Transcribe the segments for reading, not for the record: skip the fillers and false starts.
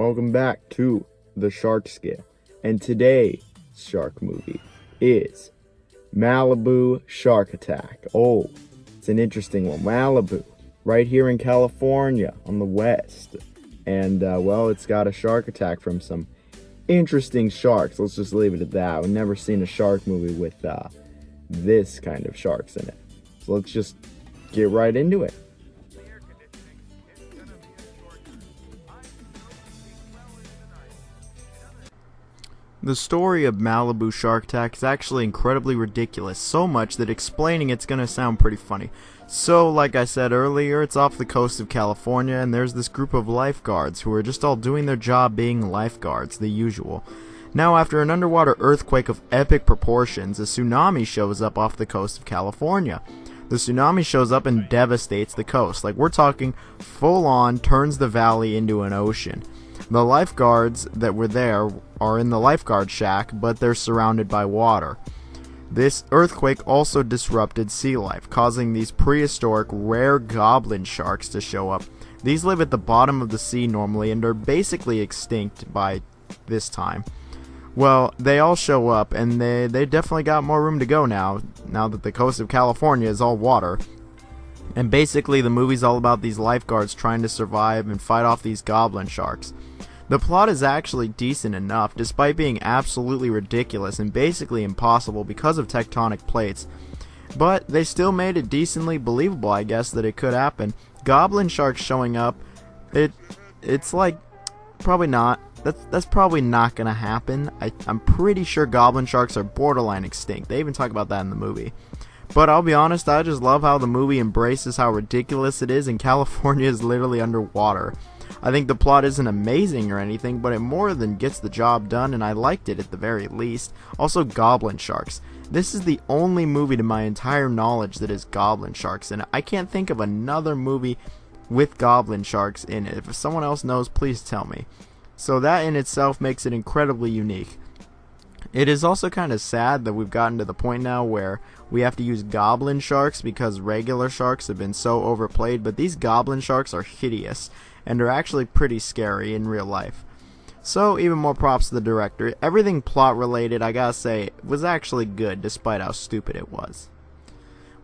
Welcome back to the Shark Scale, and today's shark movie is Malibu Shark Attack. Oh, it's an interesting one. Malibu, right here in California on the west, and well, it's got a shark attack from some interesting sharks. Let's just leave it at that. We've never seen a shark movie with this kind of sharks in it. So let's just get right into it. The story of Malibu Shark Attack is actually incredibly ridiculous, so much that explaining it's gonna sound pretty funny. So, like I said earlier, it's off the coast of California, and there's this group of lifeguards who are just all doing their job being lifeguards, the usual. Now, after an underwater earthquake of epic proportions, a tsunami shows up off the coast of California. The tsunami shows up and devastates the coast, like we're talking full on turns the valley into an ocean. The lifeguards that were there are in the lifeguard shack, but they're surrounded by water. This earthquake also disrupted sea life, causing these prehistoric rare goblin sharks to show up. These live at the bottom of the sea normally and are basically extinct by this time. Well, they all show up, and they definitely got more room to go now that the coast of California is all water. And basically the movie's all about these lifeguards trying to survive and fight off these goblin sharks. The plot is actually decent enough, despite being absolutely ridiculous and basically impossible because of tectonic plates. But they still made it decently believable, I guess, that it could happen. Goblin sharks showing up, it's like, probably not. That's probably not gonna happen. I'm pretty sure goblin sharks are borderline extinct. They even talk about that in the movie. But I'll be honest, I just love how the movie embraces how ridiculous it is, and California is literally underwater. I think the plot isn't amazing or anything, but it more than gets the job done, and I liked it at the very least. Also, goblin sharks. This is the only movie to my entire knowledge that is goblin sharks, and I can't think of another movie with goblin sharks in it. If someone else knows, please tell me. So that in itself makes it incredibly unique. It is also kind of sad that we've gotten to the point now where we have to use goblin sharks because regular sharks have been so overplayed, but these goblin sharks are hideous and are actually pretty scary in real life. So even more props to the director. Everything plot related, I gotta say, was actually good despite how stupid it was.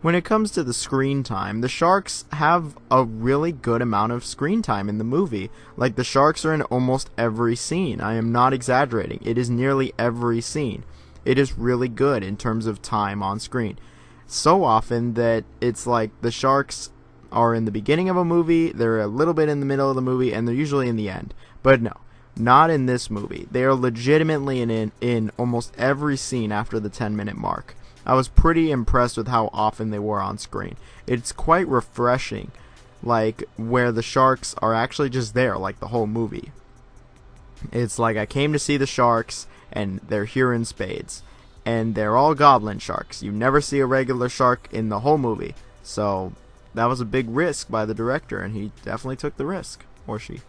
When it comes to the screen time, the sharks have a really good amount of screen time in the movie. Like, the sharks are in almost every scene. I am not exaggerating. It is nearly every scene. It is really good in terms of time on screen. So often that it's like the sharks are in the beginning of a movie, they're a little bit in the middle of the movie, and they're usually in the end. But no, not in this movie. They are legitimately in almost every scene after the 10-minute mark. I was pretty impressed with how often they were on screen. It's quite refreshing, like where the sharks are actually just there, like the whole movie. It's like I came to see the sharks, and they're here in spades. And they're all goblin sharks. You never see a regular shark in the whole movie. So that was a big risk by the director, and he definitely took the risk, or she.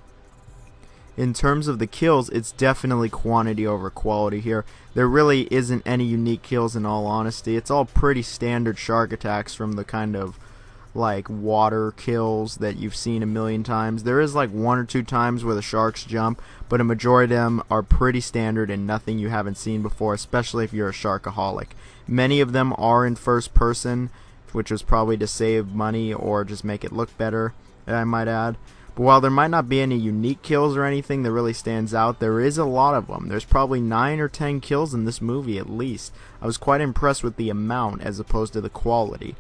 In terms of the kills, it's definitely quantity over quality here. There really isn't any unique kills in all honesty. It's all pretty standard shark attacks from the kind of like water kills that you've seen a million times. There is like one or two times where the sharks jump, but a majority of them are pretty standard and nothing you haven't seen before, especially if you're a sharkaholic. Many of them are in first person, which was probably to save money or just make it look better, I might add. But while there might not be any unique kills or anything that really stands out, there is a lot of them. There's probably 9 or 10 kills in this movie at least. I was quite impressed with the amount as opposed to the quality.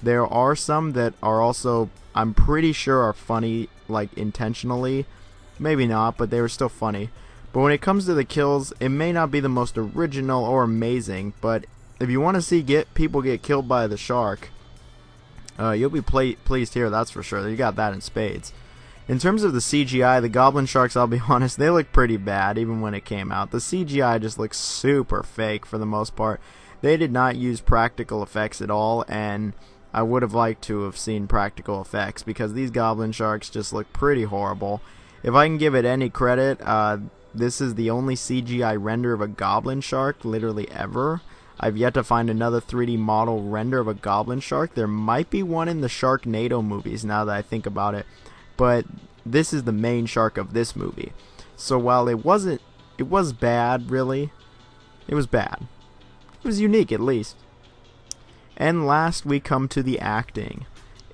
There are some that are also, I'm pretty sure, are funny, like intentionally. Maybe not, but they were still funny. But when it comes to the kills, it may not be the most original or amazing, but if you want to see people get killed by the shark, you'll be pleased here, that's for sure. You got that in spades. In terms of the CGI, the goblin sharks, I'll be honest, they look pretty bad even when it came out. The CGI just looks super fake for the most part. They did not use practical effects at all, and I would have liked to have seen practical effects because these goblin sharks just look pretty horrible. If I can give it any credit, this is the only CGI render of a goblin shark literally ever. I've yet to find another 3D model render of a goblin shark. There might be one in the Sharknado movies now that I think about it, but this is the main shark of this movie. So while it was bad, really. It was bad. It was unique, at least. And last, we come to the acting.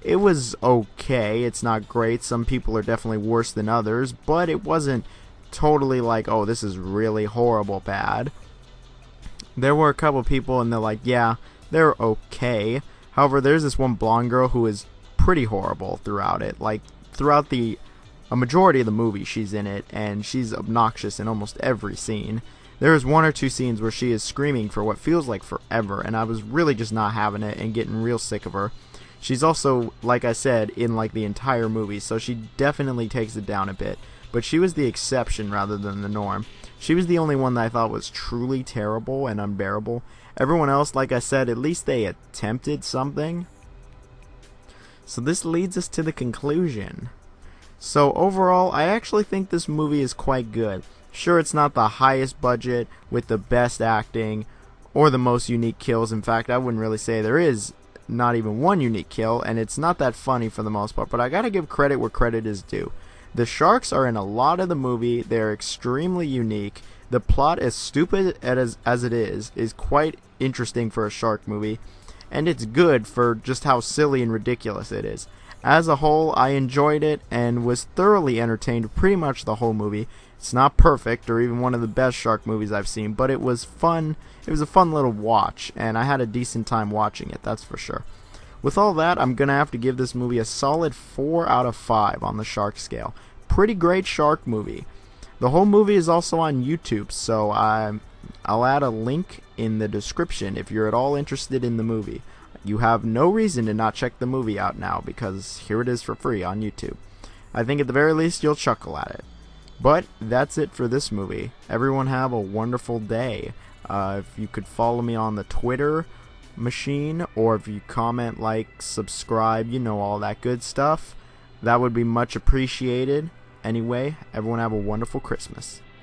It was okay. It's not great. Some people are definitely worse than others, but it wasn't totally like, oh, this is really horrible bad. There were a couple people, and they're like, yeah, they're okay. However, there's this one blonde girl who is pretty horrible throughout it. Like, throughout a majority of the movie, she's in it, and she's obnoxious in almost every scene. There's one or two scenes where she is screaming for what feels like forever, and I was really just not having it and getting real sick of her. She's also, like I said, in like the entire movie, so she definitely takes it down a bit. But she was the exception rather than the norm. She was the only one that I thought was truly terrible and unbearable. Everyone else, like I said, at least they attempted something. So this leads us to the conclusion. So overall, I actually think this movie is quite good. Sure, it's not the highest budget with the best acting or the most unique kills. In fact, I wouldn't really say there is not even one unique kill, and it's not that funny for the most part, but I gotta give credit where credit is due. The sharks are in a lot of the movie. They're extremely unique. The plot, as stupid as it is quite interesting for a shark movie, and it's good for just how silly and ridiculous it is. As a whole, I enjoyed it and was thoroughly entertained pretty much the whole movie. It's not perfect or even one of the best shark movies I've seen, but it was fun. It was a fun little watch, and I had a decent time watching it, that's for sure. With all that, I'm going to have to give this movie a solid 4 out of 5 on the shark scale. Pretty great shark movie. The whole movie is also on YouTube, so I'll add a link in the description if you're at all interested in the movie. You have no reason to not check the movie out now, because here it is for free on YouTube. I think at the very least you'll chuckle at it. But that's it for this movie. Everyone have a wonderful day. If you could follow me on the Twitter machine, or if you comment, like, subscribe, you know, all that good stuff, that would be much appreciated. Anyway, everyone have a wonderful Christmas.